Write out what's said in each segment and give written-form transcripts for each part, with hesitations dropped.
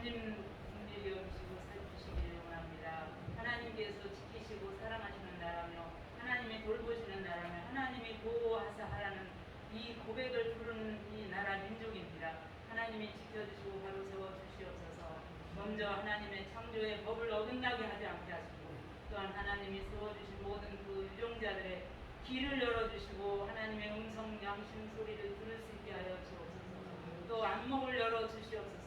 일이 없으시고 살피시기를 원합니다. 하나님께서 지키시고 사랑하시는 나라며 하나님이 돌보시는 나라며 하나님이 보호하사 하라는 이 고백을 부르는 이 나라 민족입니다. 하나님이 지켜주시고 바로 세워주시옵소서. 먼저 하나님의 창조의 법을 어긋나게 하지 않게 하시고 또한 하나님이 세워주신 모든 그 유종자들의 귀를 열어주시고 하나님의 음성 양심 소리를 들을 수 있게 하여 주옵소서. 또 안목을 열어주시옵소서.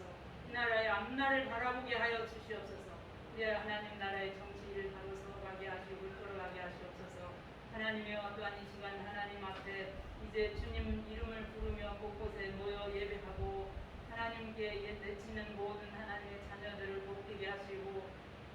이 나라의 앞날을 바라보게 하여 주시옵소서. 이제 하나님 나라의 정치를 바로 서가게 하시고 이끌어가게 하시옵소서. 하나님의 어떠한 이 시간 하나님 앞에 이제 주님 이름을 부르며 곳곳에 모여 예배하고 하나님께 내치는 모든 하나님의 자녀들을 복되게 하시고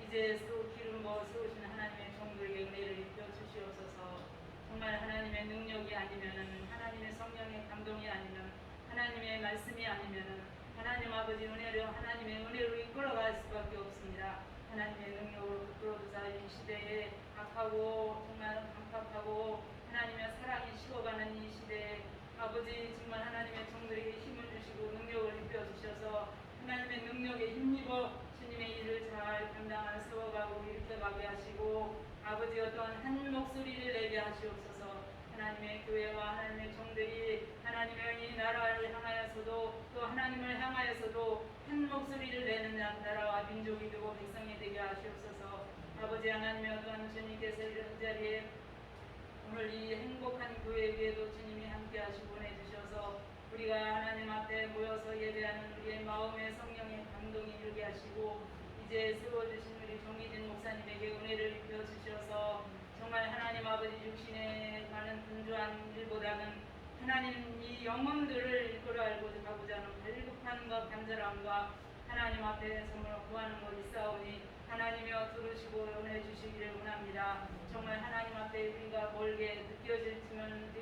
이제 기름 부어 세우신 하나님의 종들에게 은혜를 입혀 주시옵소서. 정말 하나님의 능력이 아니면은 하나님의 성령의 감동이 아니면 하나님의 말씀이 아니면은 하나님 아버지 하나님의 은혜로 이끌어갈 수밖에 없습니다. 하나님의 능력으로 붙들어주사 이 시대에 악하고 정말 강팍하고 하나님의 사랑이 식어가는 이 시대에 아버지 정말 하나님의 종들에게 힘을 주시고 능력을 입혀 주셔서 하나님의 능력에 힘입어 주님의 일을 잘 감당하여 세워가고 일으켜가게 하시고 아버지 어떠한 한 목소리를 내게 하시옵소서. 하나님의 교회와 하나님의 종들이 하나님의 이 나라를 향하여서도 또 하나님을 향하여서도 한 목소리를 내는 나라와 민족이 되고 백성이 되게 하시옵소서. 아버지 하나님의 어떠한 주님께서 이런 자리에 오늘 이 행복한 교회 위에도 주님이 함께 하시고 보내주셔서 우리가 하나님 앞에 모여서 예배하는 우리의 마음의 성령의 감동이 일게 하시고 이제 세워주신 우리 정희진 목사님에게 은혜를 입혀 주셔서 정말 하나님 아버지 육신의 많은 분주한 일보다는 하나님 이 영혼들을 이끌어 알고자 하고자 하는 발급함과 간절함과 하나님 앞에 정말 구하는 것 있사오니 하나님이여 들으시고 은혜 주시기를 원합니다. 정말 하나님 앞에 우리가 멀게 느껴지면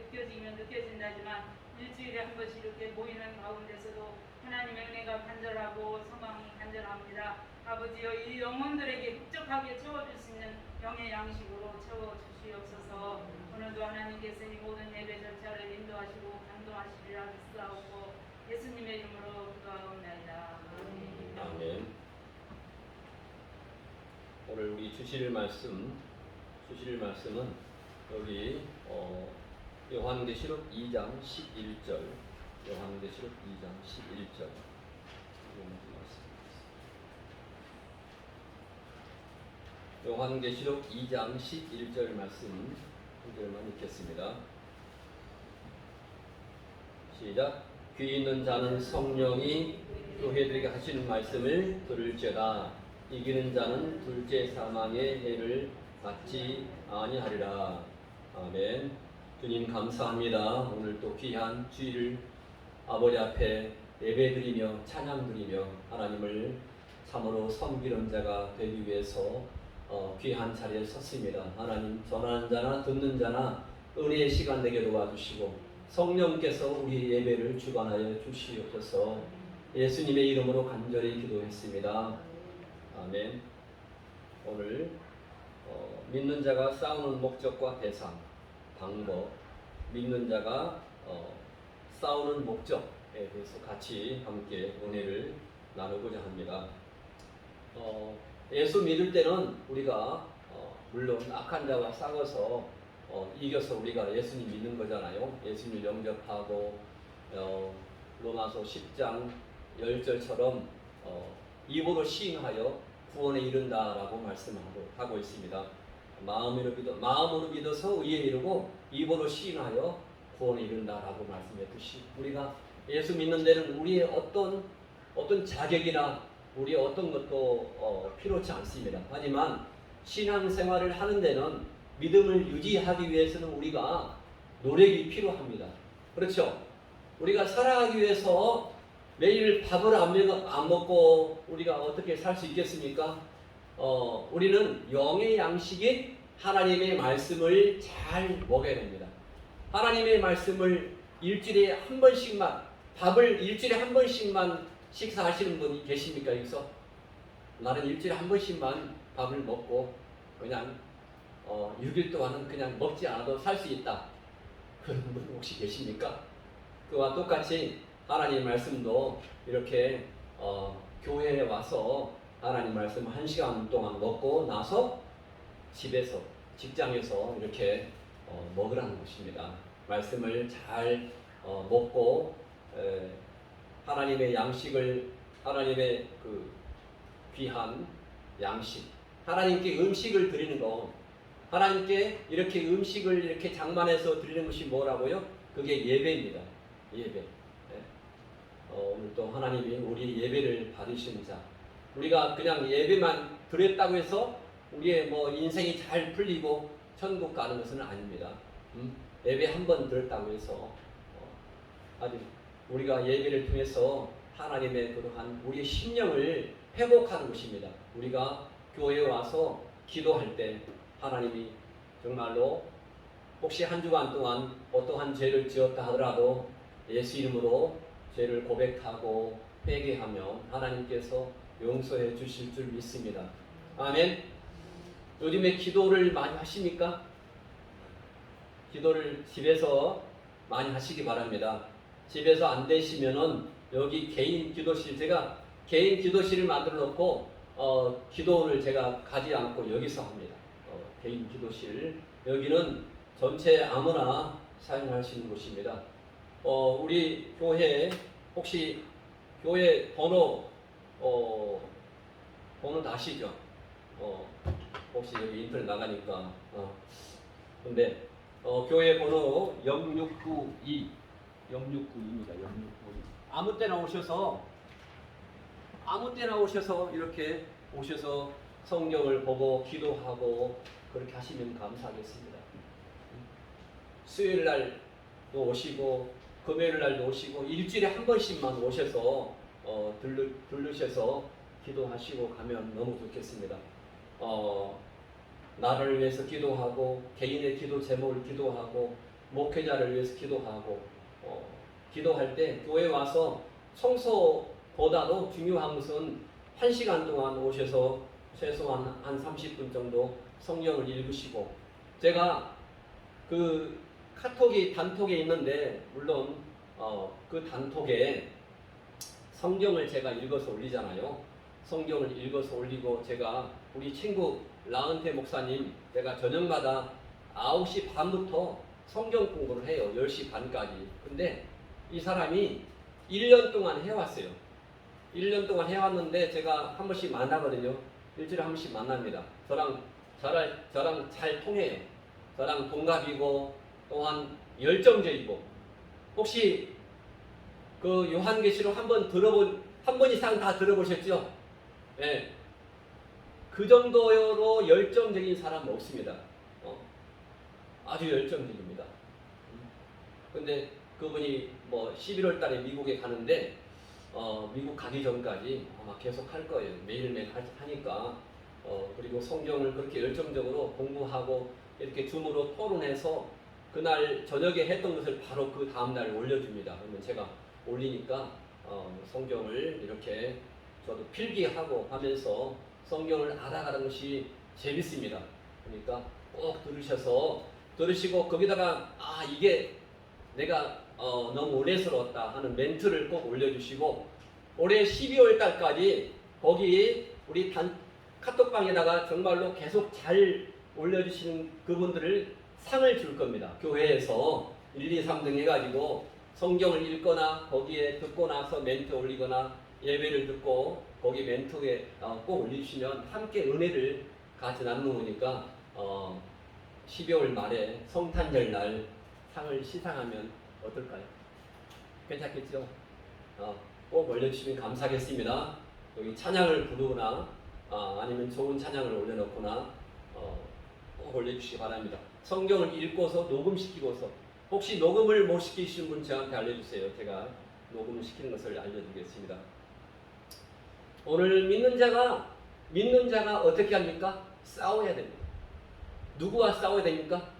느껴진다지만 일주일에 한 번씩 이렇게 모이는 가운데서도 하나님의 은혜가 간절하고 소망이 간절합니다. 아버지여 이 영혼들에게 흡족하게 채워줄 수 있는 영의 양식으로 채워주시옵소서. 오늘도 하나님께서 이 모든 예배 절차를 인도하시고 감동하시리라 믿사옵고 예수님의 이름으로 기도하옵나이다. 아멘. 오늘 우리 주실 말씀은 여기 요한계시록 2장 11절 요한계시록 2장 11절 요한계시록 2장 11절 말씀 한 절만 읽겠습니다. 시작. 귀 있는 자는 성령이 교회들에게 하시는 말씀을 들을지어다. 이기는 자는 둘째 사망의 해를 받지 아니하리라. 아멘. 주님 감사합니다. 오늘 또 귀한 주일을 아버지 앞에 예배드리며 찬양드리며 하나님을 참으로 섬기는 자가 되기 위해서 귀한 자리에 섰습니다. 하나님 전하는 자나 듣는 자나 은혜의 시간 되게 도와주시고 성령께서 우리 예배를 주관하여 주시옵소서. 예수님의 이름으로 간절히 기도했습니다. 아멘. 오늘 믿는 자가 싸우는 목적과 대상, 방법, 믿는 자가 싸우는 목적에 대해서 같이 함께 은혜를 나누고자 합니다. 예수 믿을 때는 우리가 물론 악한 자와 싸워서 이겨서 우리가 예수님 믿는 거잖아요. 예수님을 영접하고 로마서 10장 10절처럼 입으로 시인하여 구원에 이른다라고 말씀하고 있습니다. 마음으로 믿어서 의에 이르고 입으로 시인하여 구원에 이른다라고 말씀했듯이 우리가 예수 믿는 데는 우리의 어떤 자격이나 우리의 어떤 것도 필요치 않습니다. 하지만 신앙생활을 하는 데는 믿음을 유지하기 위해서는 우리가 노력이 필요합니다. 그렇죠? 우리가 살아가기 위해서 매일 밥을 안 먹고 우리가 어떻게 살 수 있겠습니까? 우리는 영의 양식인 하나님의 말씀을 잘 먹어야 됩니다. 하나님의 말씀을 일주일에 한 번씩만, 밥을 일주일에 한 번씩만 식사하시는 분이 계십니까? 여기서? 나는 일주일에 한 번씩만 밥을 먹고 그냥 6일 동안은 그냥 먹지 않아도 살 수 있다. 그런 분 혹시 계십니까? 그와 똑같이 하나님의 말씀도 이렇게 교회에 와서 하나님 말씀 1시간 동안 먹고 나서 집에서 직장에서 이렇게 먹으라는 것입니다. 말씀을 잘 먹고 하나님의 양식을 하나님의 그 귀한 양식 하나님께 음식을 드리는 거 하나님께 이렇게 음식을 이렇게 장만해서 드리는 것이 뭐라고요? 그게 예배입니다. 예배. 오늘 또 하나님이 우리 예배를 받으시는 자 우리가 그냥 예배만 드렸다고 해서 우리의 뭐 인생이 잘 풀리고 천국 가는 것은 아닙니다. 예배 한 번 드렸다고 해서 아주 우리가 예배를 통해서 하나님의 그러한 우리의 심령을 회복하는 것입니다. 우리가 교회에 와서 기도할 때 하나님이 정말로 혹시 한 주간 동안 어떠한 죄를 지었다 하더라도 예수 이름으로 죄를 고백하고 회개하면 하나님께서 용서해 주실 줄 믿습니다. 아멘. 요즘에 기도를 많이 하십니까? 기도를 집에서 많이 하시기 바랍니다. 집에서 안 되시면은 여기 개인 기도실 제가 개인 기도실을 만들어 놓고 기도를 제가 가지 않고 여기서 합니다. 개인 기도실 여기는 전체 아무나 사용할 수 있는 곳입니다. 우리 교회 혹시 교회 번호 아시죠? 혹시 여기 인터넷 나가니까 근데 교회 번호 0692입니다. 0692. 아무 때나 오셔서 이렇게 오셔서 성경을 보고 기도하고 그렇게 하시면 감사하겠습니다. 수요일 날도 오시고 금요일 날도 오시고 일주일에 한 번씩만 오셔서 들르셔서 기도하시고 가면 너무 좋겠습니다. 나를 위해서 기도하고 개인의 기도 제목을 기도하고 목회자를 위해서 기도하고 기도할 때 교회 와서 청소보다도 중요한 것은 1시간 동안 오셔서 최소한 한 30분 정도 성경을 읽으시고 제가 그 단톡에 있는데 물론 그 단톡에 성경을 제가 읽어서 올리잖아요. 성경을 읽어서 올리고 제가 우리 친구 라은태 목사님 제가 저녁마다 9시 반부터 성경 공부를 해요. 10시 반까지. 근데 이 사람이 1년 동안 해왔어요. 1년 동안 해왔는데 제가 한 번씩 만나거든요. 일주일에 한 번씩 만납니다. 저랑 잘 통해요. 저랑 동갑이고 또한 열정적이고 혹시 그 요한계시록 한 번 이상 다 들어보셨죠? 네. 그 정도로 열정적인 사람은 없습니다. 아주 열정적입니다. 근데 그분이 뭐 11월 달에 미국에 가는데 미국 가기 전까지 아마 계속 할 거예요. 매일매일 하니까 그리고 성경을 그렇게 열정적으로 공부하고 이렇게 줌으로 토론해서 그날 저녁에 했던 것을 바로 그 다음날 올려줍니다. 그러면 제가 올리니까 성경을 이렇게 저도 필기하고 하면서 성경을 알아가는 것이 재밌습니다. 그러니까 꼭 들으시고 거기다가 이게 내가 너무 은혜스러웠다 하는 멘트를 꼭 올려주시고 올해 12월 달까지 거기 우리 카톡방에다가 정말로 계속 잘 올려주시는 그분들을 상을 줄 겁니다. 교회에서 1, 2, 3등 해가지고 성경을 읽거나 거기에 듣고 나서 멘트 올리거나 예배를 듣고 거기 멘트에 꼭 올리시면 함께 은혜를 같이 나누는 거니까 12월 말에 성탄절 날 상을 시상하면 어떨까요? 괜찮겠죠? 꼭 올려주시면 감사하겠습니다. 여기 찬양을 부르거나 아니면 좋은 찬양을 올려놓거나 꼭 올려주시기 바랍니다. 성경을 읽고서 녹음시키고서 혹시 녹음을 못 시키시는 분 저한테 알려주세요. 제가 녹음을 시키는 것을 알려드리겠습니다. 오늘 믿는 자가 어떻게 합니까? 싸워야 됩니다. 누구와 싸워야 됩니까?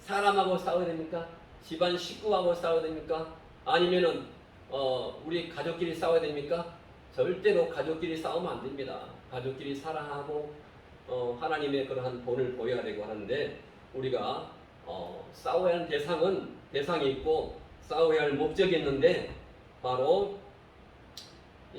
사람하고 싸워야 됩니까? 집안 식구하고 싸워야 됩니까? 아니면은 우리 가족끼리 싸워야 됩니까? 절대로 가족끼리 싸우면 안 됩니다. 가족끼리 사랑하고 하나님의 그러한 본을 보여야 되고 하는데 우리가 싸워야 하는 대상이 있고 싸워야 할 목적이 있는데 바로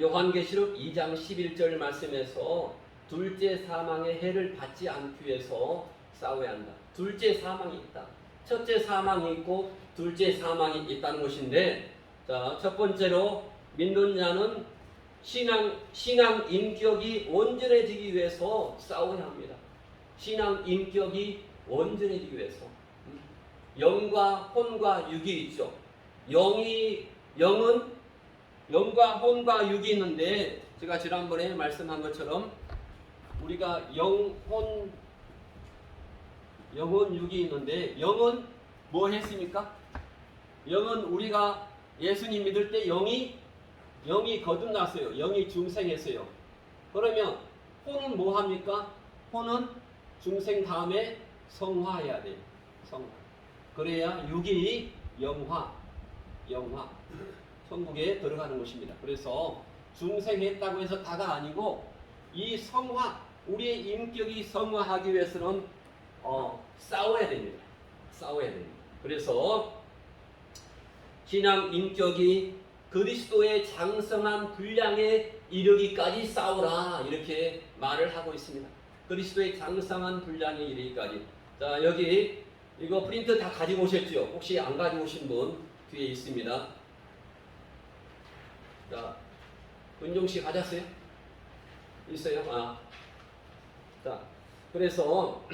요한계시록 2장 11절 말씀에서 둘째 사망의 해를 받지 않기 위해서 싸워야 한다. 둘째 사망이 있다. 첫째 사망이 있고 둘째 사망이 있다는 것인데, 자, 첫 번째로 믿는 자는 신앙 인격이 온전해지기 위해서 싸워야 합니다. 신앙 인격이 온전해지기 위해서. 영과 혼과 육이 있죠. 영은 영과 혼과 육이 있는데, 제가 지난번에 말씀한 것처럼 우리가 영혼 육이 있는데, 영은 뭐 했습니까? 영은 우리가 예수님 믿을 때 영이 거듭났어요. 영이 중생했어요. 그러면 혼은 뭐 합니까? 혼은 중생 다음에 성화해야 돼요. 성화. 그래야 육이 영화 천국에 들어가는 것입니다. 그래서 중생했다고 해서 다가 아니고, 이 성화, 우리의 인격이 성화하기 위해서는 싸워야 됩니다. 그래서 신앙 인격이 그리스도의 장성한 분량에 이르기까지 싸우라, 이렇게 말을 하고 있습니다. 그리스도의 장성한 분량에 이르기까지. 자, 여기 이거 프린트 다 가지고 오셨죠? 혹시 안 가지고 오신 분 뒤에 있습니다. 자, 은종씨 가졌어요? 있어요? 자, 그래서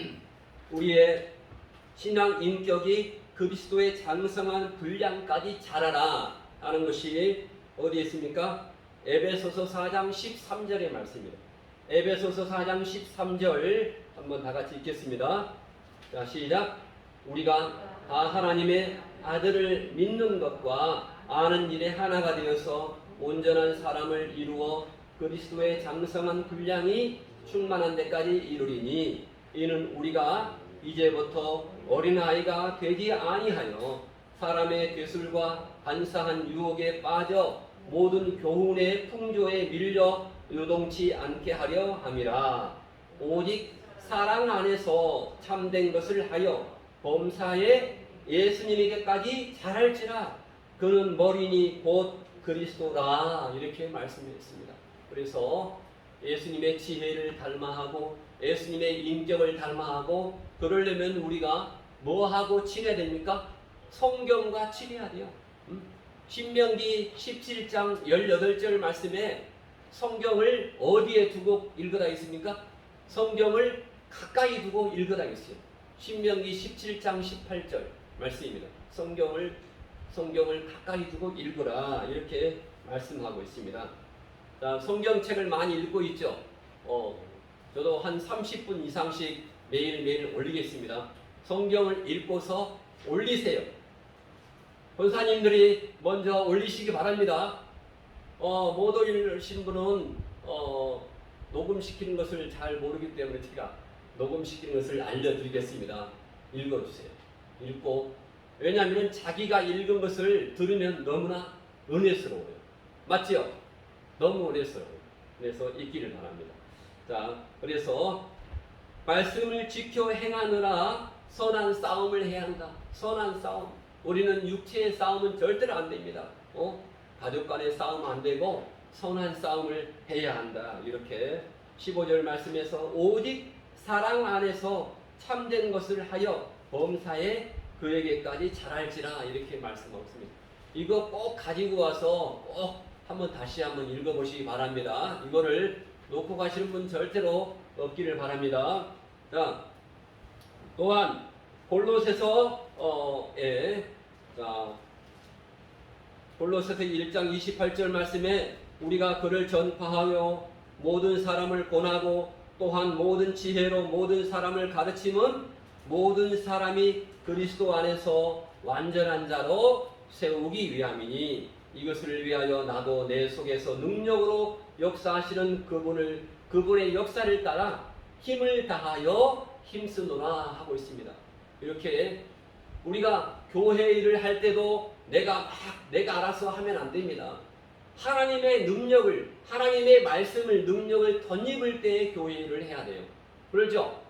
우리의 신앙 인격이 그리스도의 장성한 분량까지 자라라 하는 것이 어디에 있습니까? 에베소서 4장 13절의 말씀입니다. 에베소서 4장 13절 한번 다 같이 읽겠습니다. 자, 시작. 우리가 다 하나님의 아들을 믿는 것과 아는 일에 하나가 되어서 온전한 사람을 이루어 그리스도의 장성한 분량이 충만한 데까지 이르리니, 이는 우리가 이제부터 어린아이가 되지 아니하여 사람의 괴술과 간사한 유혹에 빠져 모든 교훈의 풍조에 밀려 요동치 않게 하려 함이라. 오직 사랑 안에서 참된 것을 하여 범사에 예수님에게까지 자랄지라. 그는 머리니 곧 그리스도라, 이렇게 말씀했습니다. 그래서 예수님의 지혜를 닮아하고 예수님의 인격을 닮아하고, 그러려면 우리가 뭐하고 친해야 됩니까? 성경과 친해야 돼요. 신명기 17장 18절 말씀에 성경을 어디에 두고 읽으라 했습니까? 성경을 가까이 두고 읽으라 했어요. 신명기 17장 18절 말씀입니다. 성경을 가까이 두고 읽으라, 이렇게 말씀하고 있습니다. 자, 성경책을 많이 읽고 있죠. 저도 한 30분 이상씩 매일매일 올리겠습니다. 성경을 읽고서 올리세요. 권사님들이 먼저 올리시기 바랍니다. 못 올리신 분은 녹음시키는 것을 잘 모르기 때문에 제가 녹음시키는 것을 알려드리겠습니다. 읽어주세요. 읽고, 왜냐하면 자기가 읽은 것을 들으면 너무나 은혜스러워요. 맞지요? 너무 은혜스러워요. 그래서 읽기를 바랍니다. 자, 그래서 말씀을 지켜 행하느라 선한 싸움을 해야 한다. 선한 싸움. 우리는 육체의 싸움은 절대로 안 됩니다. 가족 간의 싸움 안 되고 선한 싸움을 해야 한다. 이렇게 15절 말씀에서 오직 사랑 안에서 참된 것을 하여 범사에 그에게까지 자랄지라, 이렇게 말씀하고 있습니다. 이거 꼭 가지고 와서 꼭 다시 한번 읽어보시기 바랍니다. 이거를 놓고 가시는 분 절대로 없기를 바랍니다. 자, 또한 골로새서 골로새서 1장 28절 말씀에 우리가 그를 전파하여 모든 사람을 권하고 또한 모든 지혜로 모든 사람을 가르치면 모든 사람이 그리스도 안에서 완전한 자로 세우기 위함이니, 이것을 위하여 나도 내 속에서 능력으로 역사하시는 그분의 역사를 따라 힘을 다하여 힘쓰노라 하고 있습니다. 이렇게 우리가 교회 일을 할 때도 내가 알아서 하면 안 됩니다. 하나님의 능력을, 하나님의 말씀을, 능력을 덧입을 때에 교회 일을 해야 돼요. 그렇죠?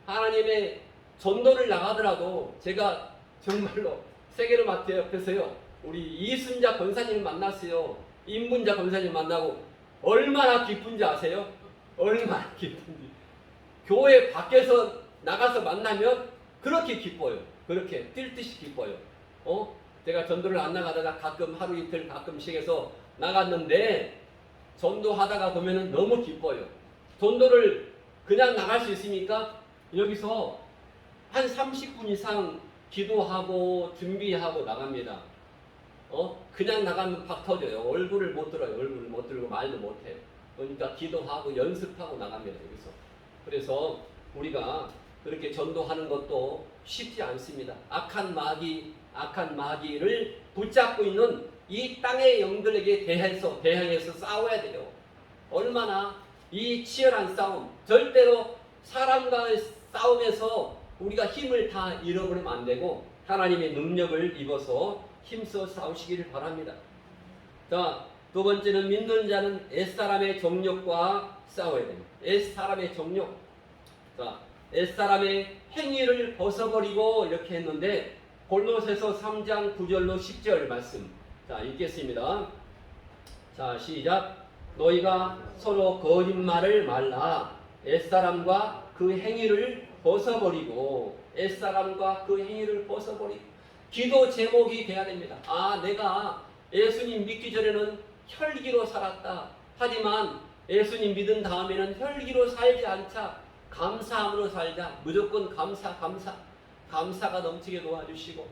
하나님의 전도를 나가더라도, 제가 정말로 세계로 마트 옆에서요, 우리 이순자 권사님을 만났어요. 인문자 권사님 만나고 얼마나 기쁜지 아세요? 얼마나 기쁜지. 교회 밖에서 나가서 만나면 그렇게 기뻐요. 그렇게 뛸 듯이 기뻐요. 제가 전도를 안 나가다가 가끔 하루 이틀 가끔씩 해서 나갔는데 전도하다가 보면은 너무 기뻐요. 전도를 그냥 나갈 수 있으니까 여기서 한 30분 이상 기도하고 준비하고 나갑니다. 그냥 나가면 박 터져요. 얼굴을 못 들어요. 얼굴을 못 들고 말도 못 해요. 그러니까 기도하고 연습하고 나갑니다. 여기서. 그래서 우리가 그렇게 전도하는 것도 쉽지 않습니다. 악한 마귀를 붙잡고 있는 이 땅의 영들에게 대항해서 싸워야 돼요. 얼마나 이 치열한 싸움, 절대로 사람과의 싸움에서 우리가 힘을 다 잃어버리면 안 되고 하나님의 능력을 입어서 힘써 싸우시기를 바랍니다. 자, 두 번째는 믿는 자는 옛사람의 정욕과 싸워야 됩니다. 옛사람의 정욕. 자, 옛사람의 행위를 벗어버리고 이렇게 했는데 골로새서 3장 9절로 10절 말씀. 자, 읽겠습니다. 자, 시작. 너희가 서로 거짓말을 말라. 옛사람과 그 행위를 벗어버리고 옛사람과 그 행위를 벗어버리고 기도 제목이 돼야 됩니다. 내가 예수님 믿기 전에는 혈기로 살았다. 하지만 예수님 믿은 다음에는 혈기로 살지 않자. 감사함으로 살자. 무조건 감사가 넘치게 도와주시고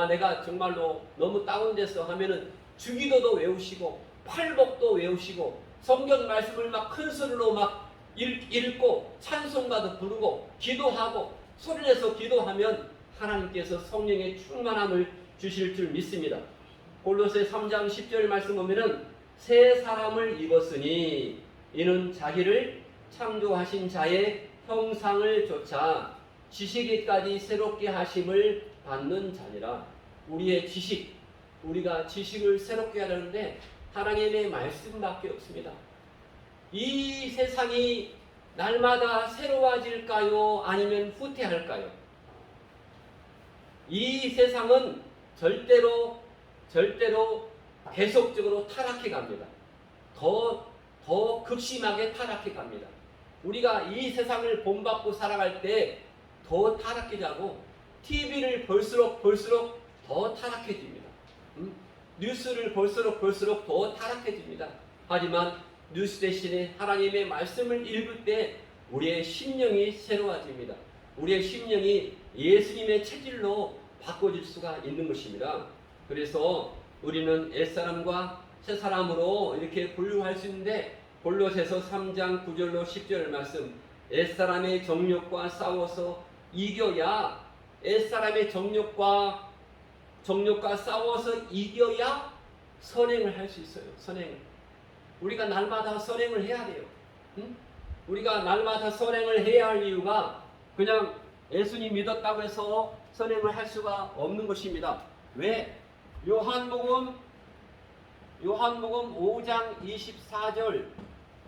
내가 정말로 너무 다운됐어 하면은 주기도도 외우시고 팔복도 외우시고 성경 말씀을 막 큰 소리로 막 읽고 찬송가도 부르고 기도하고 소리내서 기도하면 하나님께서 성령의 충만함을 주실 줄 믿습니다. 골로새 3장 10절 말씀 보면은 새 사람을 입었으니 이는 자기를 창조하신 자의 형상을 좇아 지식에까지 새롭게 하심을 받는 자니라. 우리의 지식, 우리가 지식을 새롭게 하려는데 하나님의 말씀밖에 없습니다. 이 세상이 날마다 새로워질까요? 아니면 후퇴할까요? 이 세상은 절대로 계속적으로 타락해 갑니다. 더 극심하게 타락해 갑니다. 우리가 이 세상을 본받고 살아갈 때 더 타락해자고 TV를 볼수록 더 타락해집니다. 뉴스를 볼수록 더 타락해집니다. 하지만 뉴스 대신에 하나님의 말씀을 읽을 때 우리의 심령이 새로워집니다. 우리의 심령이 예수님의 체질로 바꿔질 수가 있는 것입니다. 그래서 우리는 옛사람과 새사람으로 이렇게 분류할 수 있는데 골로새서 3장 9절로 10절 말씀 옛사람의 정욕과 싸워서 이겨야 옛사람의 정욕과 싸워서 이겨야 선행을 할 수 있어요. 선행을. 우리가 날마다 선행을 해야 돼요. 우리가 날마다 선행을 해야 할 이유가 그냥 예수님 믿었다고 해서 선행을 할 수가 없는 것입니다. 왜? 요한복음 5장 24절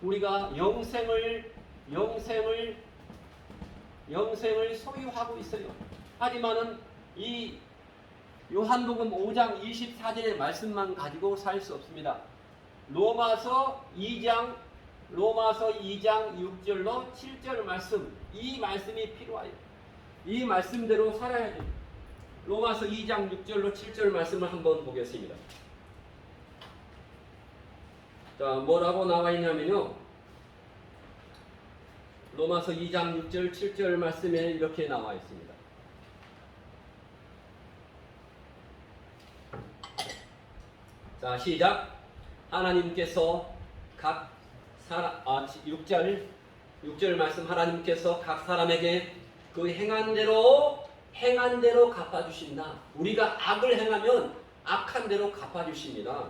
우리가 영생을 소유하고 있어요. 하지만은 이 요한복음 5장 24절의 말씀만 가지고 살 수 없습니다. 로마서 2장 6절로 7절 말씀, 이 말씀이 필요해요. 이 말씀대로 살아야 돼요. 로마서 2장 6절로 7절 말씀을 한번 보겠습니다. 자, 뭐라고 나와 있냐면요. 로마서 2장 6절 7절 말씀에 이렇게 나와 있습니다. 자, 시작. 하나님께서 각 사람 6절 말씀 하나님께서 각 사람에게 그 행한 대로 갚아주신다. 우리가 악을 행하면 악한 대로 갚아주십니다.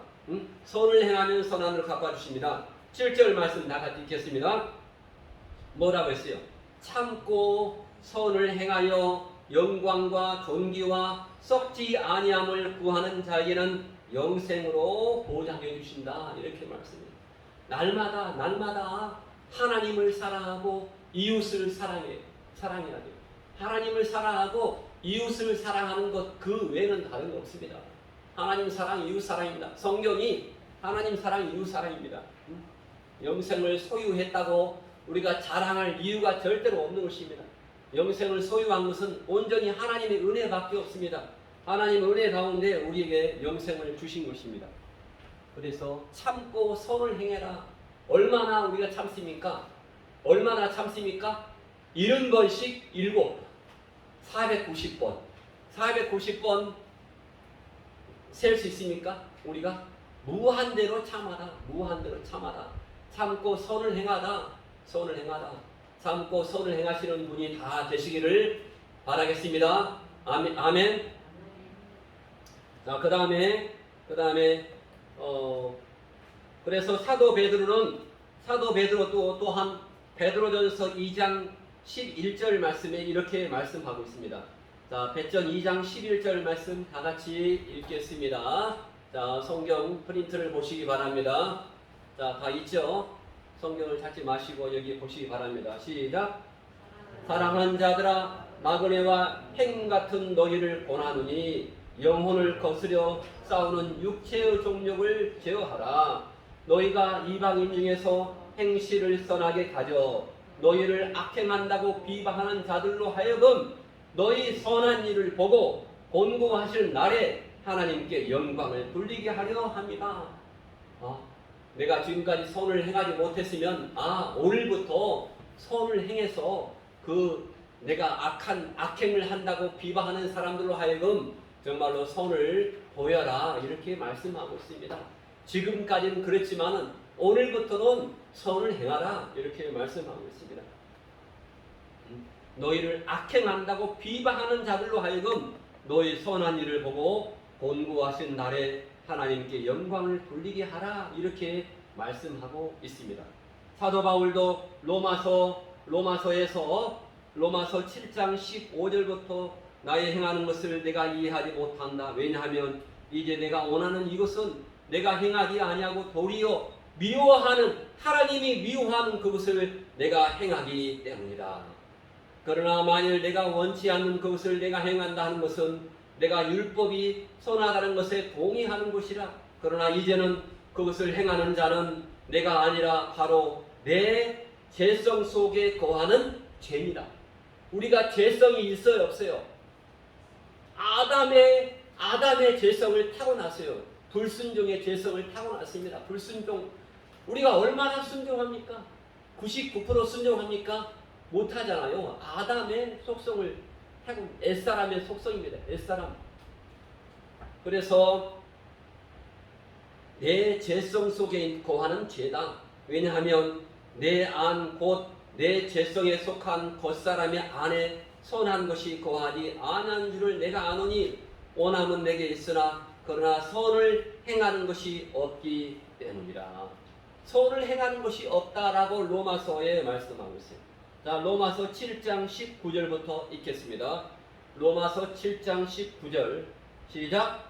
선을 행하면 선한 대로 갚아주십니다. 7절 말씀 다 같이 읽겠습니다. 뭐라고 했어요? 참고 선을 행하여 영광과 존귀와 썩지 아니함을 구하는 자에게는 영생으로 보장해 주신다. 이렇게 말씀해요. 날마다 하나님을 사랑하고 이웃을 사랑해야 돼요. 하나님을 사랑하고 이웃을 사랑하는 것 그 외에는 다른 거 없습니다. 하나님 사랑, 이웃 사랑입니다. 성경이 하나님 사랑 이웃 사랑입니다. 영생을 소유했다고 우리가 자랑할 이유가 절대로 없는 것입니다. 영생을 소유한 것은 온전히 하나님의 은혜밖에 없습니다. 하나님의 은혜 가운데 우리에게 영생을 주신 것입니다. 그래서 참고 선을 행해라. 얼마나 우리가 참습니까? 얼마나 참습니까? 70번씩 일곱 490번 490번 셀 수 있습니까? 우리가 무한대로 참아라. 무한대로 참아라. 참고 선을 행하다. 선을 행하다. 참고 선을 행하시는 분이 다 되시기를 바라겠습니다. 아멘. 아멘. 자, 그 다음에 그래서 사도 베드로 또한 베드로전서 2장 11절 말씀에 이렇게 말씀하고 있습니다. 자, 베전 2장 11절 말씀 다 같이 읽겠습니다. 자, 성경 프린트를 보시기 바랍니다. 자, 다 있죠? 성경을 찾지 마시고 여기 보시기 바랍니다. 시작. 사랑하는 자들아, 나그네와 행 같은 너희를 권하노니 영혼을 거스려 싸우는 육체의 종력을 제어하라. 너희가 이방인 중에서 행실을 선하게 가져 너희를 악행한다고 비방하는 자들로 하여금 너희 선한 일을 보고 본고하실 날에 하나님께 영광을 돌리게 하려 합니다. 내가 지금까지 선을 행하지 못했으면 오늘부터 선을 행해서 내가 악행을 한다고 비방하는 사람들로 하여금 정말로 선을 보여라, 이렇게 말씀하고 있습니다. 지금까지는 그랬지만은 오늘부터는 선을 행하라, 이렇게 말씀하고 있습니다. 너희를 악행한다고 비방하는 자들로 하여금 너희 선한 일을 보고 본고하신 날에 하나님께 영광을 돌리게 하라, 이렇게 말씀하고 있습니다. 사도 바울도 로마서 7장 15절부터 나의 행하는 것을 내가 이해하지 못한다. 왜냐하면 이제 내가 원하는 이것은 내가 행하지 아니하고 도리어 하나님이 미워하는 그것을 내가 행하기 때문이다. 그러나 만일 내가 원치 않는 그것을 내가 행한다 하는 것은 내가 율법이 선하다는 것에 동의하는 것이라. 그러나 이제는 그것을 행하는 자는 내가 아니라 바로 내 죄성 속에 거하는 죄니라. 우리가 죄성이 있어요, 없어요? 아담의 죄성을 타고났어요. 불순종의 죄성을 타고났습니다. 불순종. 우리가 얼마나 순종합니까? 99% 순종합니까? 못하잖아요. 아담의 속성을 타고, 옛사람의 속성입니다. 옛사람. 그래서 내 죄성 속에 거하는 죄다. 왜냐하면 내 안 곧 내 죄성에 속한 겉사람의 안에 선한 것이 거하지 아니한 줄을 내가 아노니 원함은 내게 있으나 그러나 선을 행하는 것이 없기 때문이라. 선을 행하는 것이 없다라고 로마서에 말씀하고 있어요. 자, 로마서 7장 19절부터 읽겠습니다. 로마서 7장 19절 시작.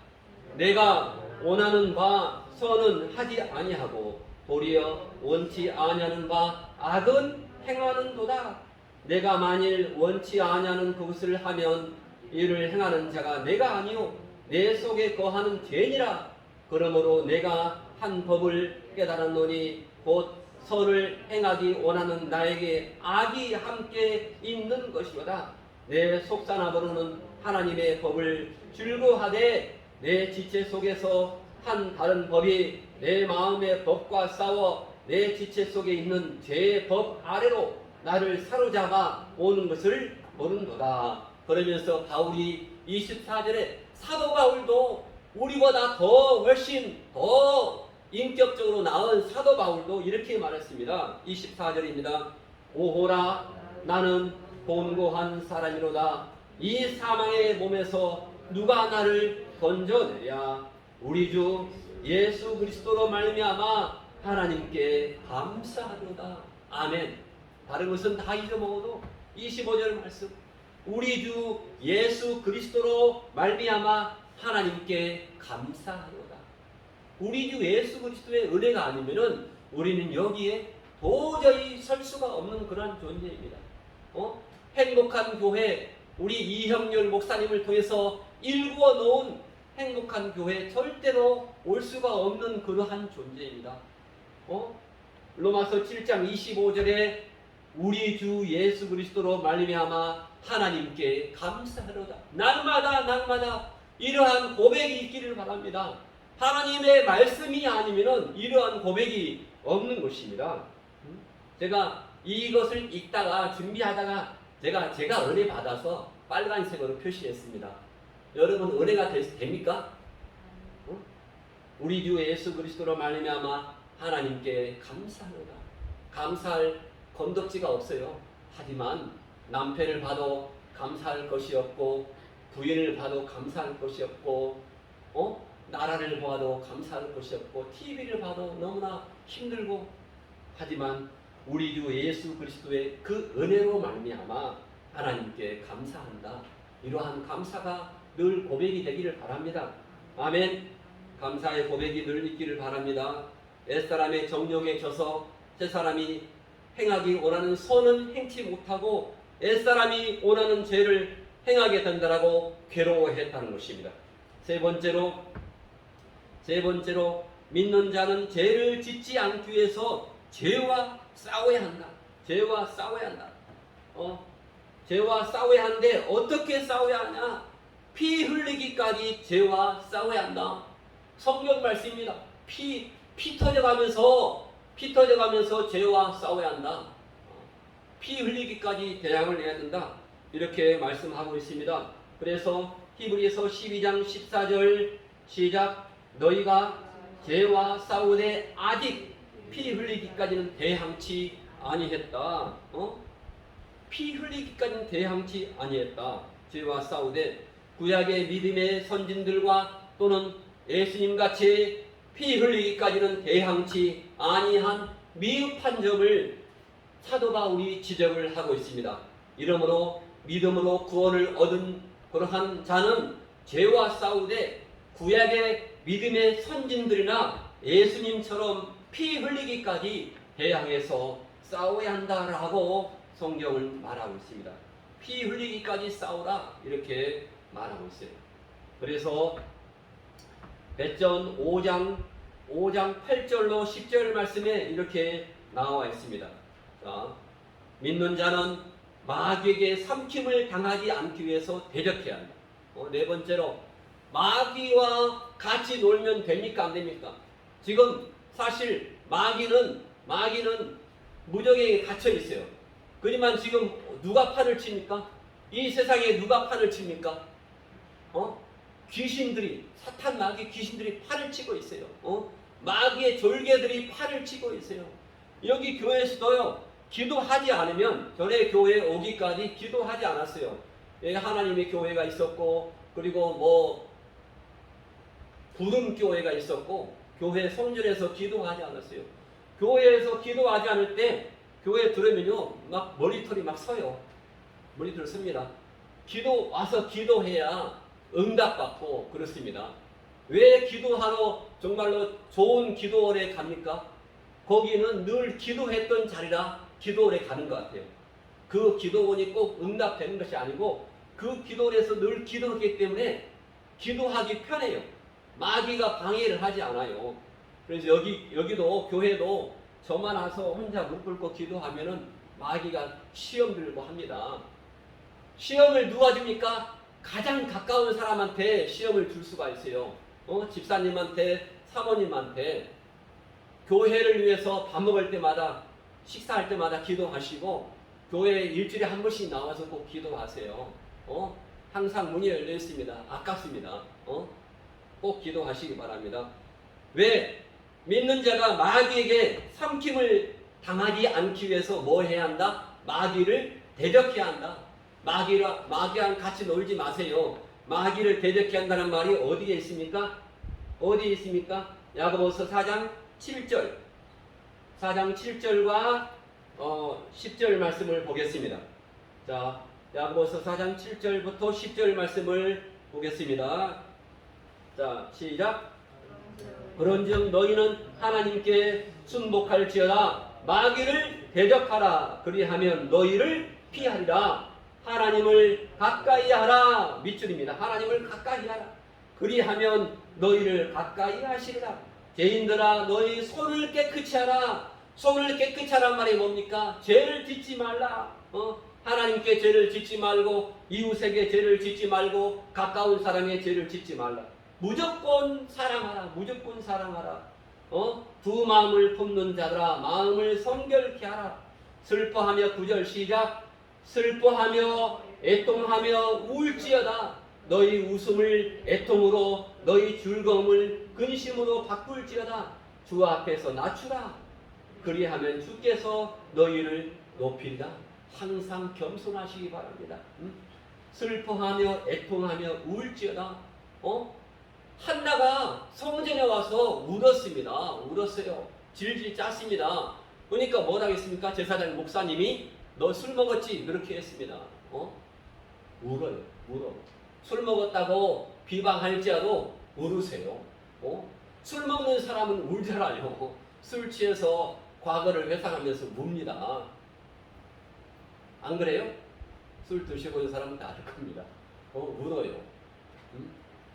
내가 원하는 바 선은 하지 아니하고 도리어 원치 아니하는 바 악은 행하는도다. 내가 만일 원치 아니하는 그것을 하면 이를 행하는 자가 내가 아니요 내 속에 거하는 죄니라. 그러므로 내가 한 법을 깨달았노니 곧 선을 행하기 원하는 나에게 악이 함께 있는 것이로다. 내 속사람으로는 하나님의 법을 즐거워하되 내 지체 속에서 한 다른 법이 내 마음의 법과 싸워 내 지체 속에 있는 죄의 법 아래로 나를 사로잡아 오는 것을 모른도다. 그러면서 바울이 24절에 사도 바울도 우리보다 훨씬 더 인격적으로 나은 사도 바울도 이렇게 말했습니다. 24절입니다. 오호라 나는 본고한 사람이로다. 이 사망의 몸에서 누가 나를 건져내랴. 우리 주 예수 그리스도로 말미암아 하나님께 감사하도다. 아멘. 다른 것은 다 잊어먹어도 25절 말씀. 우리 주 예수 그리스도로 말미암아 하나님께 감사하도다. 우리 주 예수 그리스도의 은혜가 아니면은 우리는 여기에 도저히 설 수가 없는 그런 존재입니다. 행복한 교회 우리 이형렬 목사님을 통해서 일구어 놓은 행복한 교회 절대로 올 수가 없는 그러한 존재입니다. 로마서 7장 25절에 우리 주 예수 그리스도로 말미암아 하나님께 감사하로다. 날마다 이러한 고백이 있기를 바랍니다. 하나님의 말씀이 아니면은 이러한 고백이 없는 것입니다. 제가 이것을 읽다가 준비하다가 제가 은혜 받아서 빨간색으로 표시했습니다. 여러분 은혜가 됩니까? 우리 주 예수 그리스도로 말미암아 하나님께 감사하노라. 감사할 건덕지가 없어요. 하지만 남편을 봐도 감사할 것이 없고, 부인을 봐도 감사할 것이 없고, 나라를 봐도 감사할 것이 없고, TV를 봐도 너무나 힘들고, 하지만 우리 주 예수 그리스도의 그 은혜로 말미암아 하나님께 감사한다. 이러한 감사가 늘 고백이 되기를 바랍니다. 아멘. 감사의 고백이 늘 있기를 바랍니다. 옛사람의 정욕에 져서 새사람이 행하기 원하는 선은 행치 못하고 옛사람이 원하는 죄를 행하게 된다라고 괴로워했다는 것입니다. 세 번째로 믿는 자는 죄를 짓지 않기 위해서 죄와 싸워야 한다. 죄와 싸워야 한다. 죄와 싸워야 하는데 어떻게 싸워야 하냐? 피 흘리기까지 죄와 싸워야 한다. 성경 말씀입니다. 피 터져가면서 죄와 싸워야 한다. 피 흘리기까지 대항을 해야 된다. 이렇게 말씀하고 있습니다. 그래서 히브리서 12장 14절 시작. 너희가 죄와 싸우되 아직 피 흘리기까지는 대항치 아니했다. 피 흘리기까지는 대항치 아니했다. 죄와 싸우되 구약의 믿음의 선진들과 또는 예수님같이 피 흘리기까지는 대항치 아니한 미흡한 점을 사도 바울이 지적을 하고 있습니다. 이러므로 믿음으로 구원을 얻은 그러한 자는 죄와 싸우되 구약의 믿음의 선진들이나 예수님처럼 피 흘리기까지 대항해서 싸워야 한다라고 성경을 말하고 있습니다. 피 흘리기까지 싸우라 이렇게 말하고 있어요. 그래서 베전 5장 8절로 10절 말씀에 이렇게 나와 있습니다. 자, 믿는 자는 마귀에게 삼킴을 당하지 않기 위해서 대적해야 한다. 네 번째로 마귀와 같이 놀면 됩니까? 안 됩니까? 지금 사실 마귀는 무적에 갇혀 있어요. 그렇지만 지금 누가 판을 칩니까? 이 세상에 누가 판을 칩니까? 귀신들이, 사탄 마귀 귀신들이 판을 치고 있어요. 마귀의 졸개들이 판을 치고 있어요. 여기 교회에서도요, 기도하지 않으면, 전에 교회에 오기까지 기도하지 않았어요. 하나님의 교회가 있었고, 그리고 부름교회가 있었고, 교회 성전에서 기도하지 않았어요. 교회에서 기도하지 않을 때, 교회에 들으면요, 막 머리털이 막 서요. 머리털 씁니다. 와서 기도해야 응답받고 그렇습니다. 왜 기도하러 정말로 좋은 기도원에 갑니까? 거기는 늘 기도했던 자리라 기도원에 가는 것 같아요. 그 기도원이 꼭 응답되는 것이 아니고 그 기도원에서 늘 기도하기 때문에 기도하기 편해요. 마귀가 방해를 하지 않아요. 그래서 여기도 교회도 저만 와서 혼자 무릎 꿇고 기도하면은 마귀가 시험 들고 합니다. 시험을 누가 줍니까? 가장 가까운 사람한테 시험을 줄 수가 있어요. 집사님한테, 사모님한테. 교회를 위해서 밥 먹을 때마다, 식사할 때마다 기도하시고 교회에 일주일에 한 번씩 나와서 꼭 기도하세요. 항상 문이 열려 있습니다. 아깝습니다. 꼭 기도하시기 바랍니다. 왜? 믿는 자가 마귀에게 삼킴을 당하지 않기 위해서 뭐 해야 한다? 마귀를 대적해야 한다. 마귀랑 같이 놀지 마세요. 마귀를 대적해야 한다는 말이 어디에 있습니까? 어디에 있습니까? 야고보서 4장 7절. 4장 7절과 10절 말씀을 보겠습니다. 자, 야고보서 4장 7절부터 10절 말씀을 보겠습니다. 자, 시작. 그런즉 너희는 하나님께 순복할지어다. 마귀를 대적하라. 그리하면 너희를 피하리라. 하나님을 가까이 하라. 밑줄입니다. 하나님을 가까이 하라. 그리하면 너희를 가까이 하시리라. 죄인들아 너희 손을 깨끗이 하라. 손을 깨끗이 하란 말이 뭡니까? 죄를 짓지 말라. 하나님께 죄를 짓지 말고 이웃에게 죄를 짓지 말고 가까운 사람의 죄를 짓지 말라. 무조건 사랑하라. 무조건 사랑하라. 두 마음을 품는 자들아 마음을 성결케 하라. 슬퍼하며 9절 시작. 슬퍼하며 애통하며 울지어다. 너희 웃음을 애통으로 너희 즐거움을 근심으로 바꿀지어다. 주 앞에서 낮추라. 그리하면 주께서 너희를 높이리라. 항상 겸손하시기 바랍니다. 슬퍼하며 애통하며 울지어다. 한나가 성전에 와서 울었습니다. 울었어요. 질질 짰습니다. 그러니까 뭘 하겠습니까? 제사장 목사님이 너 술 먹었지? 그렇게 했습니다. 울어요. 울어. 술 먹었다고 비방할지라도 울으세요. 술 먹는 사람은 울잖아요. 술 취해서 과거를 회상하면서 웁니다. 안 그래요? 술 드셔본 사람은 다 알 겁니다. 울어요.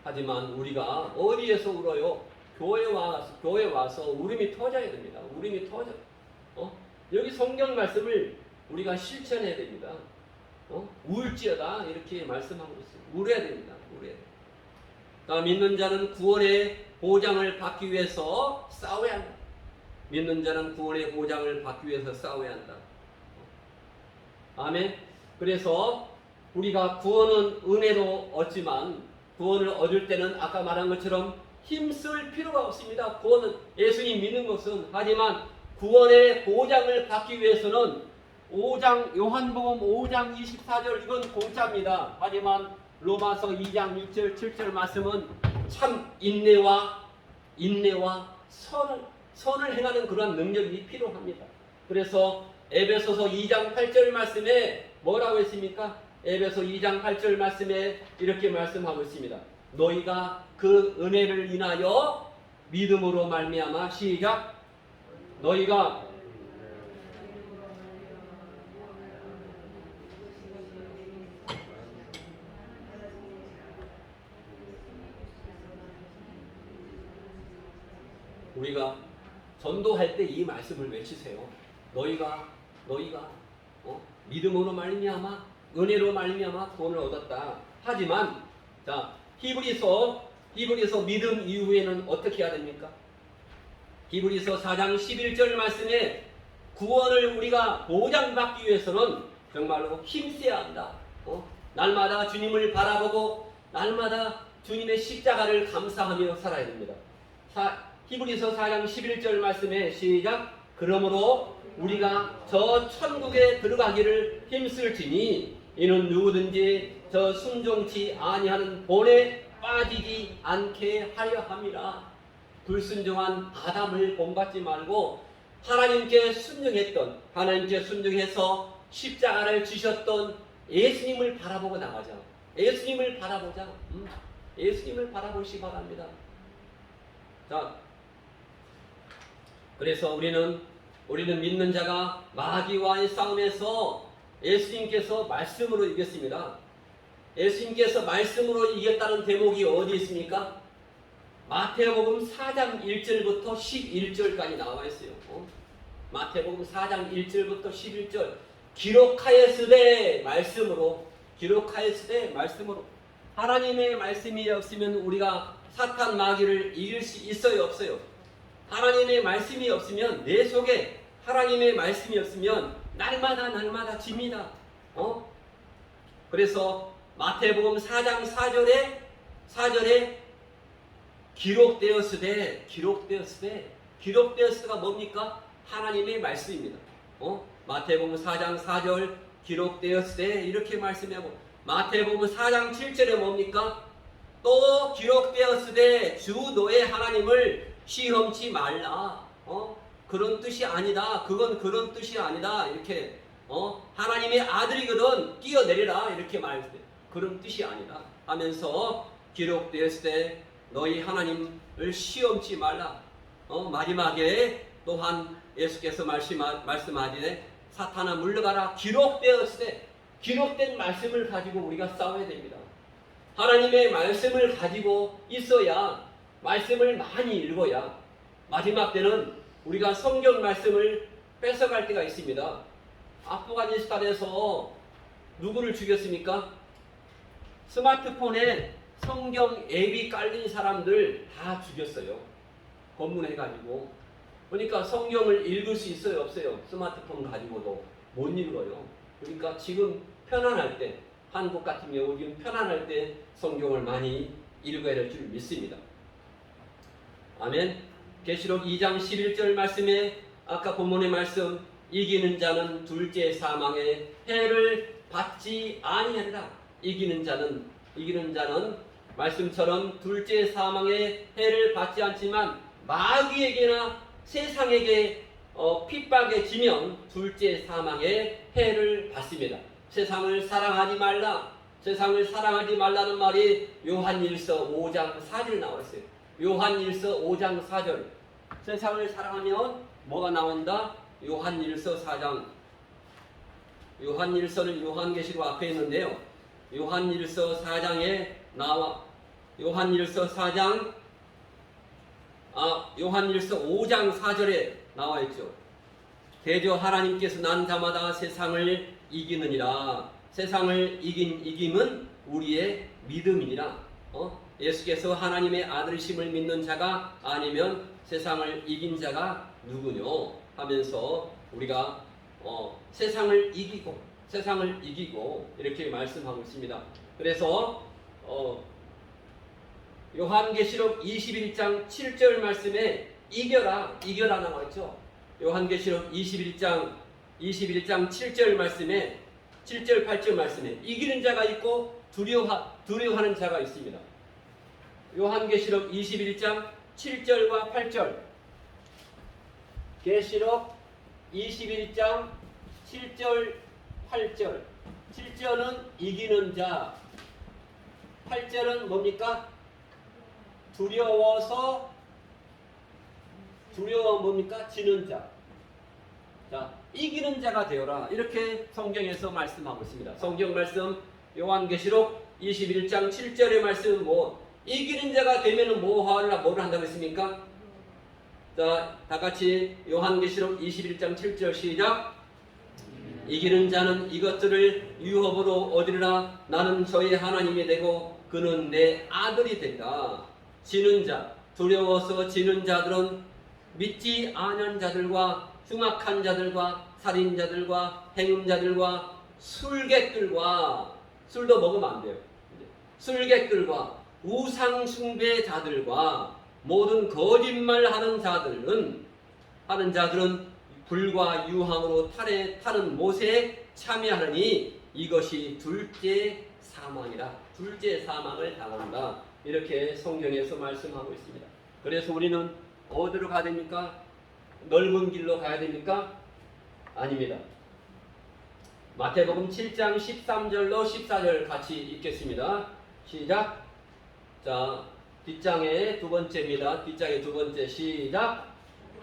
하지만 우리가 어디에서 울어요? 교회 와서 울음이 터져야 됩니다. 울음이 터져. 여기 성경 말씀을 우리가 실천해야 됩니다. 울지어다 이렇게 말씀하고 있어요. 울어야 됩니다. 울어야 돼요. 믿는 자는 구원의 보장을 받기 위해서 싸워야 한다. 믿는 자는 구원의 보장을 받기 위해서 싸워야 한다. 아멘. 그래서 우리가 구원은 은혜로 얻지만 구원을 얻을 때는 아까 말한 것처럼 힘쓸 필요가 없습니다. 구원은 예수님 믿는 것은. 하지만 구원의 보장을 받기 위해서는 요한복음 5장 24절 이건 공짜입니다. 하지만 로마서 2장 6절 7절 말씀은 참 인내와 선을 행하는 그러한 능력이 필요합니다. 그래서 에베소서 2장 8절 말씀에 뭐라고 했습니까? 에베소 2장 8절 말씀에 이렇게 말씀하고 있습니다. 너희가 그 은혜를 인하여 믿음으로 말미암아 시작. 너희가 우리가 전도할 때 이 말씀을 외치세요. 너희가 믿음으로 말미암아 은혜로 말미암아 구원을 얻었다. 하지만 자 히브리서 믿음 이후에는 어떻게 해야 됩니까? 히브리서 4장 11절 말씀에 구원을 우리가 보장받기 위해서는 정말로 힘써야 한다. 날마다 주님을 바라보고 날마다 주님의 십자가를 감사하며 살아야 됩니다. 히브리서 4장 11절 말씀에 시작. 그러므로 우리가 저 천국에 들어가기를 힘쓸지니 이는 누구든지 저 순종치 아니하는 본에 빠지지 않게 하려 함이라. 불순종한 아담을 본받지 말고 하나님께 순종해서 십자가를 지셨던 예수님을 바라보고 나가자. 예수님을 바라보자. 예수님을 바라보시기 바랍니다. 자, 그래서 우리는 믿는 자가 마귀와의 싸움에서 예수님께서 말씀으로 이겼습니다. 예수님께서 말씀으로 이겼다는 대목이 어디 있습니까? 마태복음 4장 1절부터 11절까지 나와 있어요. 마태복음 4장 1절부터 11절 기록하였으되 말씀으로 하나님의 말씀이 없으면 우리가 사탄 마귀를 이길 수 있어요 없어요? 하나님의 말씀이 없으면 내 속에 하나님의 말씀이 없으면 날마다 집니다. 그래서 마태복음 4장 4절에 기록되었으되가 뭡니까? 하나님의 말씀입니다. 마태복음 4장 4절 기록되었으되 이렇게 말씀하고 마태복음 4장 7절에 뭡니까? 또 기록되었으되 주 너의 하나님을 시험치 말라. 그런 뜻이 아니다. 그건 그런 뜻이 아니다. 이렇게 하나님의 아들이거든 뛰어내리라 이렇게 말했어요. 그런 뜻이 아니다 하면서 기록되었을 때 너희 하나님을 시험치 말라. 마지막에 또한 예수께서 말씀하시되 사탄아 물러가라. 기록되었을 때 기록된 말씀을 가지고 우리가 싸워야 됩니다. 하나님의 말씀을 가지고 있어야, 말씀을 많이 읽어야 마지막 때는 우리가 성경 말씀을 뺏어갈 때가 있습니다. 아프가니스탄에서 누구를 죽였습니까? 스마트폰에 성경 앱이 깔린 사람들 다 죽였어요. 검문해가지고. 그러니까 성경을 읽을 수 있어요, 없어요? 스마트폰 가지고도 못 읽어요. 그러니까 지금 편안할 때, 한국 같은 경우 지금 편안할 때 성경을 많이 읽어야 될 줄 믿습니다. 아멘. 계시록 2장 11절 말씀에 아까 본문의 말씀, 이기는 자는 둘째 사망의 해를 받지 아니하리라. 이기는 자는 말씀처럼 둘째 사망의 해를 받지 않지만 마귀에게나 세상에게 핍박에 지면 둘째 사망의 해를 받습니다. 세상을 사랑하지 말라. 세상을 사랑하지 말라는 말이 요한일서 5장 4절 나와 있어요. 요한일서 5장 4절. 세상을 사랑하면 뭐가 나온다? 요한일서 4장. 요한일서는 요한계시록 앞에 있는데요. 요한일서 4장에 나와. 요한일서 4장, 요한일서 5장 4절에 나와 있죠. 대저 하나님께서 난 자마다 세상을 이기느니라. 세상을 이김은 우리의 믿음이니라. 예수께서 하나님의 아들이심을 믿는 자가 아니면 세상을 이긴 자가 누구뇨? 하면서 우리가 세상을 이기고 이렇게 말씀하고 있습니다. 그래서 요한계시록 21장 7절 말씀에 이겨라 나와 있죠. 요한계시록 21장 7절 말씀에 7절 8절 말씀에 이기는 자가 있고 두려워하는 자가 있습니다. 요한계시록 21장 7절과 8절. 계시록 21장 7절 8절. 7절은 이기는 자, 8절은 뭡니까? 두려워 뭡니까? 지는 자. 자, 이기는 자가 되어라. 이렇게 성경에서 말씀하고 있습니다. 성경 말씀 요한계시록 21장 7절의 말씀은 이기는 자가 되면은 뭐를 한다고 했습니까? 자, 다 같이 요한계시록 21장 7절 시작. 이기는 자는 이것들을 유업으로 얻으리라. 나는 저의 하나님이 되고 그는 내 아들이 되리라. 지는 자, 두려워서 지는 자들은 믿지 않은 자들과 흉악한 자들과 살인자들과 행음자들과 술객들과, 술도 먹으면 안 돼요. 술객들과 우상숭배자들과 모든 거짓말하는 자들은 불과 유황으로 타는 못에 참여하느니 이것이 둘째 사망이라. 둘째 사망을 당한다. 이렇게 성경에서 말씀하고 있습니다. 그래서 우리는 어디로 가야 됩니까? 넓은 길로 가야 됩니까? 아닙니다. 마태복음 7장 13절로 14절 같이 읽겠습니다. 시작. 자, 뒷장의 두 번째입니다. 뒷장의 두 번째 시작.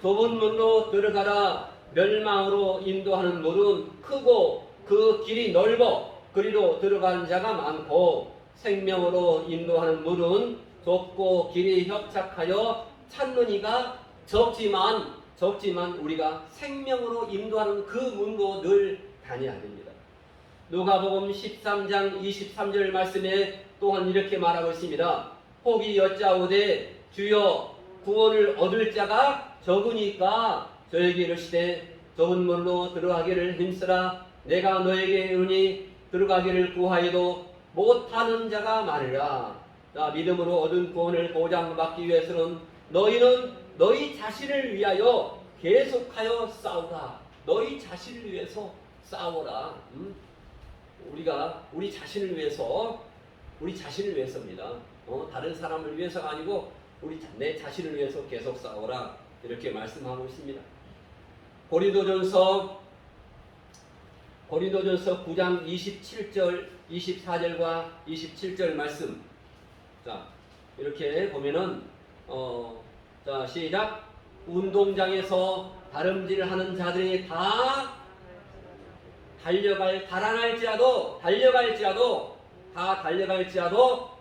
좁은 문으로 들어가라. 멸망으로 인도하는 문은 크고 그 길이 넓어 그리로 들어가는 자가 많고 생명으로 인도하는 문은 좁고 길이 협착하여 찾는 이가 적지만 우리가 생명으로 인도하는 그 문으로 늘 다녀야 됩니다. 누가복음 13장 23절 말씀에 또한 이렇게 말하고 있습니다. 혹이 여짜오되 주여 구원을 얻을 자가 적으니까 저에게 이르시되 좁은 문으로 들어가기를 힘쓰라. 내가 너에게 이르니 들어가기를 구하여도 못하는 자가 많으라. 자, 믿음으로 얻은 구원을 보장받기 위해서는 너희는 너희 자신을 위하여 계속하여 싸우라. 너희 자신을 위해서 싸워라. 우리가 우리 자신을 위해서입니다. 다른 사람을 위해서가 아니고 내 자신을 위해서 계속 싸워라. 이렇게 말씀하고 있습니다. 고린도전서 9장 27절, 24절과 27절 말씀. 자, 이렇게 보면은 자, 시작. 운동장에서 다름질하는 자들이 다 달려갈지라도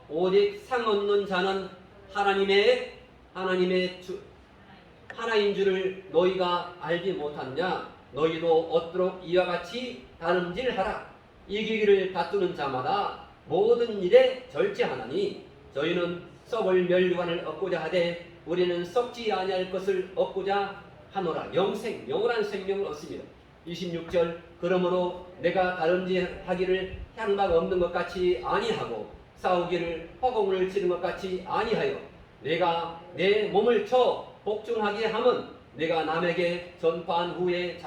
오직 상 얻는 자는 하나인 줄을 너희가 알지 못하느냐? 너희도 얻도록 이와 같이 다름질하라. 이기기를 다투는 자마다 모든 일에 절제하나니 저희는 썩을 멸류관을 얻고자 하되 우리는 썩지 아니할 것을 얻고자 하노라. 영원한 생명을 얻습니다. 26절 그러므로 내가 다름질하기를 향락 없는 것 같이 아니하고 싸우기를 허공을 치는 것 같이 아니하여 내가 내 몸을 쳐 복종하게 함은 내가 남에게 전파한 후에